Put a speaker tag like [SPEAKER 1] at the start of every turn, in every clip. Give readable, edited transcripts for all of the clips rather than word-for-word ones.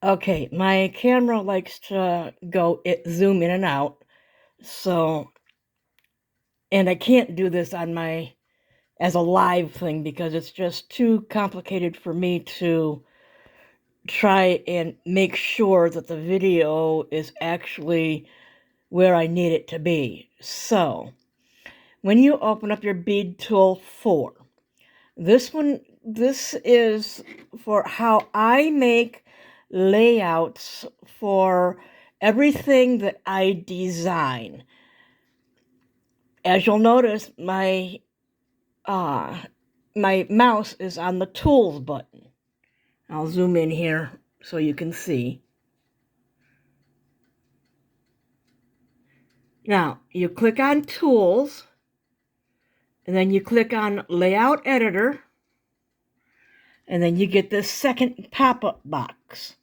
[SPEAKER 1] Okay, my camera likes to zoom in and out, so, and I can't do this on my, as a live thing because it's just too complicated for me to try and make sure that the video is actually where I need it to be. So, when you open up your bead tool 4, this is for how I make layouts for everything that I design. As you'll notice, uh, my mouse is on the Tools button. I'll zoom in here so you can see. Now, you click on Tools, and then you click on Layout Editor, and then you get this second pop-up box.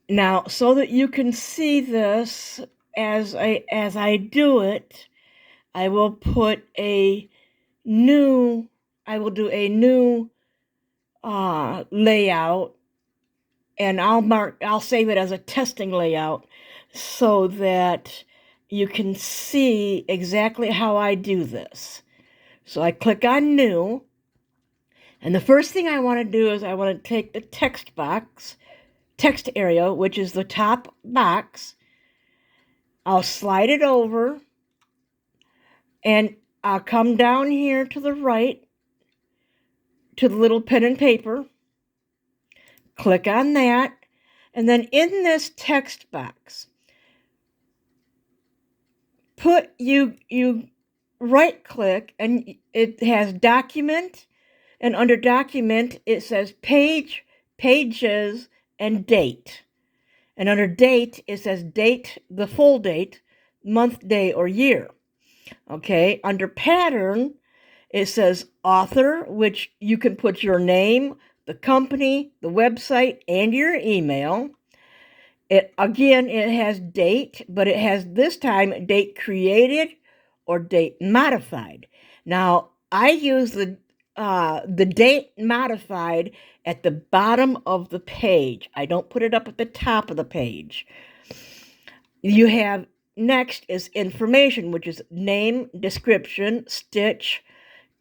[SPEAKER 1] Now, so that you can see this as I do it, I will do a new layout, and I'll save it as a testing layout so that you can see exactly how I do this. So I click on New, and the first thing I want to do is I want to take the text area, which is the top box. I'll slide it over, and I'll come down here to the right to the little pen and paper, click on that, and then in this text box, you right click, and it has document, and under document it says page, pages, and date. And under date it says date, the full date, month, day, or year. Okay, under pattern it says author, which you can put your name, the company, the website, and your email. It has date, but it has this time date created or date modified. Now, I use the date modified at the bottom of the page. I don't put it up at the top of the page. You have next is information, which is name, description, stitch,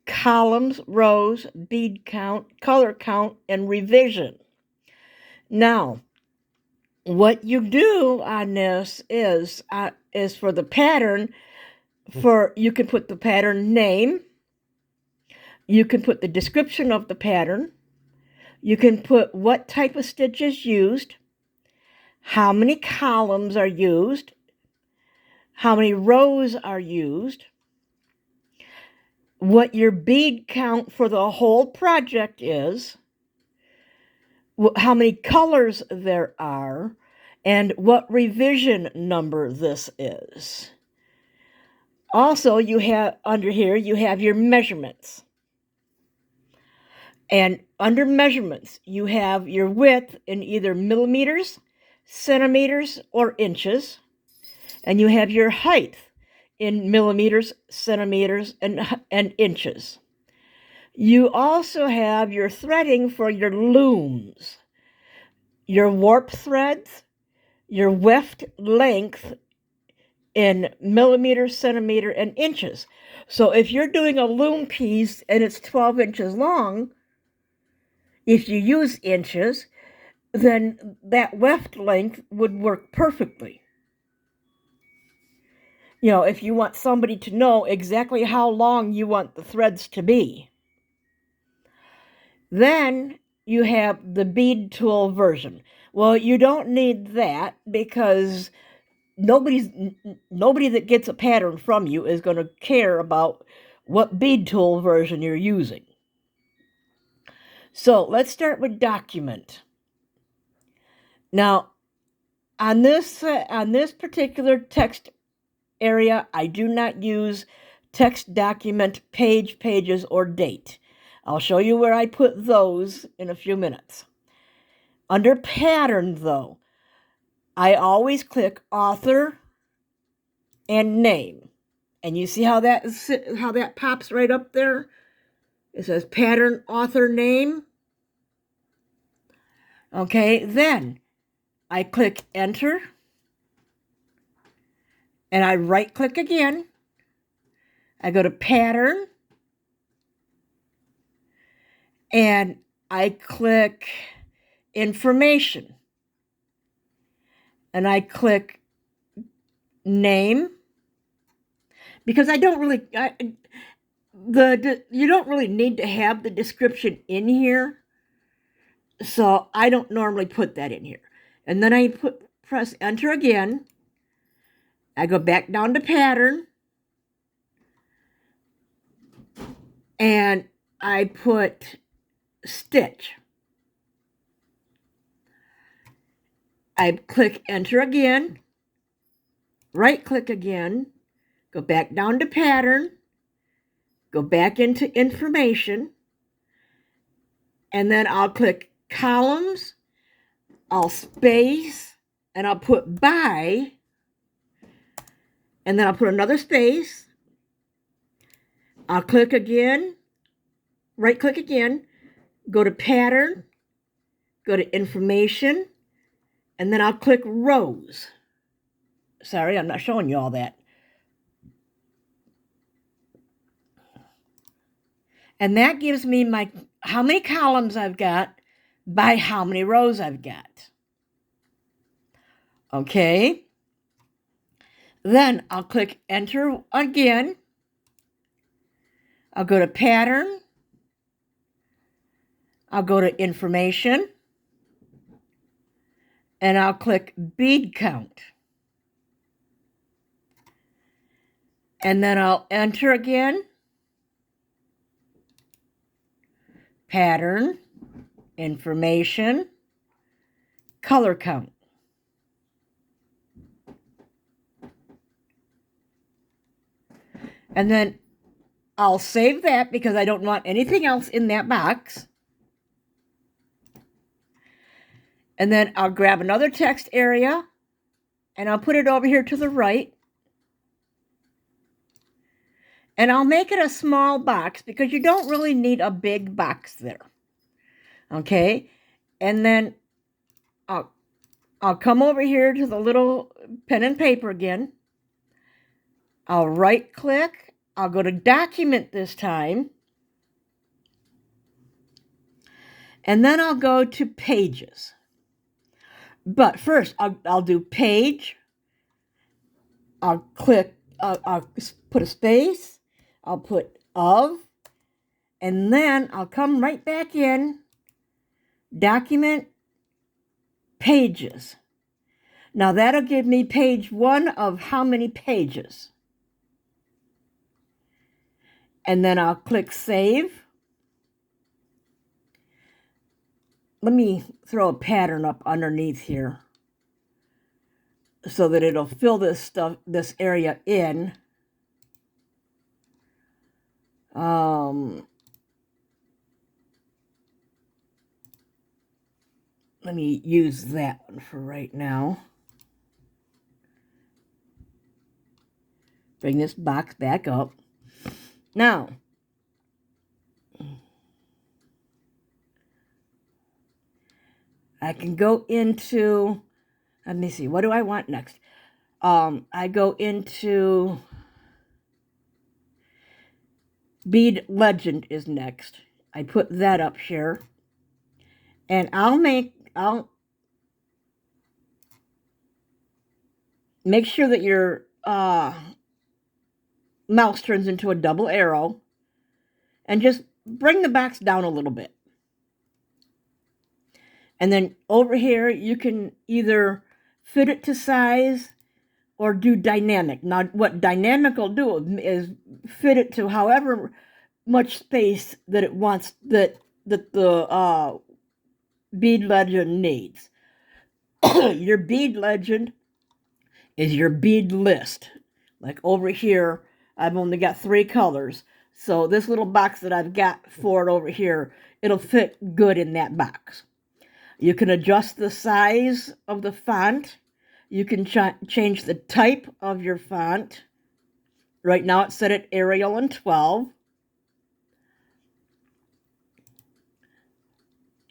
[SPEAKER 1] columns, rows, bead count, color count, and revision. Now, what you do on this is for the pattern, you can put the pattern name, you can put the description of the pattern, you can put what type of stitch is used, how many columns are used, how many rows are used, what your bead count for the whole project is, how many colors there are, and what revision number this is. Also, you have under here, you have your measurements. And under measurements, you have your width in either millimeters, centimeters, or inches. And you have your height in millimeters, centimeters, and inches. You also have your threading for your looms, your warp threads, your weft length in millimeters, centimeter, and inches. So if you're doing a loom piece and it's 12 inches long, if you use inches, then that weft length would work perfectly. If you want somebody to know exactly how long you want the threads to be. Then you have the bead tool version. Well, you don't need that because nobody that gets a pattern from you is going to care about what bead tool version you're using. So let's start with document. Now, on this particular text area, I do not use text, document, page, pages, or date. I'll show you where I put those in a few minutes. Under pattern, though, I always click author and name. And you see how that pops right up there? It says pattern, author, name. Okay, then I click enter and I right click again. I go to pattern and I click information and I click name because I don't really, you don't really need to have the description in here. So I don't normally put that in here. And then I press enter again. I go back down to pattern and I put stitch. I click enter again, right click again, go back down to pattern, go back into information, and then I'll click columns, I'll space, and I'll put by, and then I'll put another space. I'll click again, right click again, go to pattern, go to information, and then I'll click rows. Sorry, I'm not showing you all that. And that gives me how many columns I've got by how many rows I've got. Okay. Then I'll click enter again. I'll go to pattern. I'll go to information. And I'll click bead count. And then I'll enter again. Pattern, information, color count. And then I'll save that because I don't want anything else in that box. And then I'll grab another text area and I'll put it over here to the right. And I'll make it a small box because you don't really need a big box there. Okay? And then I'll come over here to the little pen and paper again. I'll right click. I'll go to document this time. And then I'll go to pages. But first, I'll do page. I'll click, I'll put a space. I'll put of. And then I'll come right back in. Document, pages. Now that'll give me page 1 of how many pages. And then I'll click save. Let me throw a pattern up underneath here so that it'll fill this area in. Let me use that one for right now. Bring this box back up. Now, I can go into, let me see, what do I want next? I go into bead legend is next. I put that up here. And I'll make sure that your mouse turns into a double arrow and just bring the box down a little bit. And then over here, you can either fit it to size or do dynamic. Now, what dynamic will do is fit it to however much space that it wants, that the bead legend needs. Your bead legend is your bead list. Like over here, I've only got 3 colors. So this little box that I've got for it over here, it'll fit good in that box. You can adjust the size of the font. You can change the type of your font. Right now it's set at Arial and 12.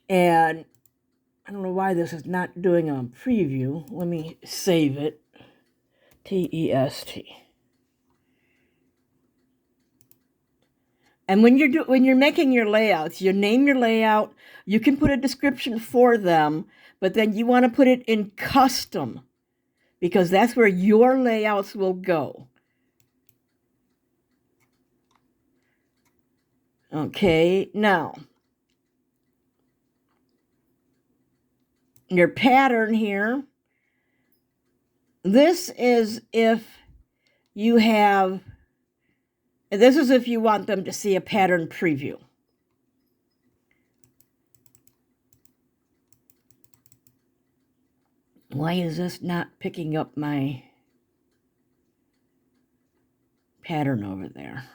[SPEAKER 1] And I don't know why this is not doing a preview. Let me save it. TEST. And when you're making your layouts, you name your layout. You can put a description for them, but then you want to put it in custom because that's where your layouts will go. Okay, now your pattern here. This is if you have. This is if you want them to see a pattern preview. Why is this not picking up my pattern over there?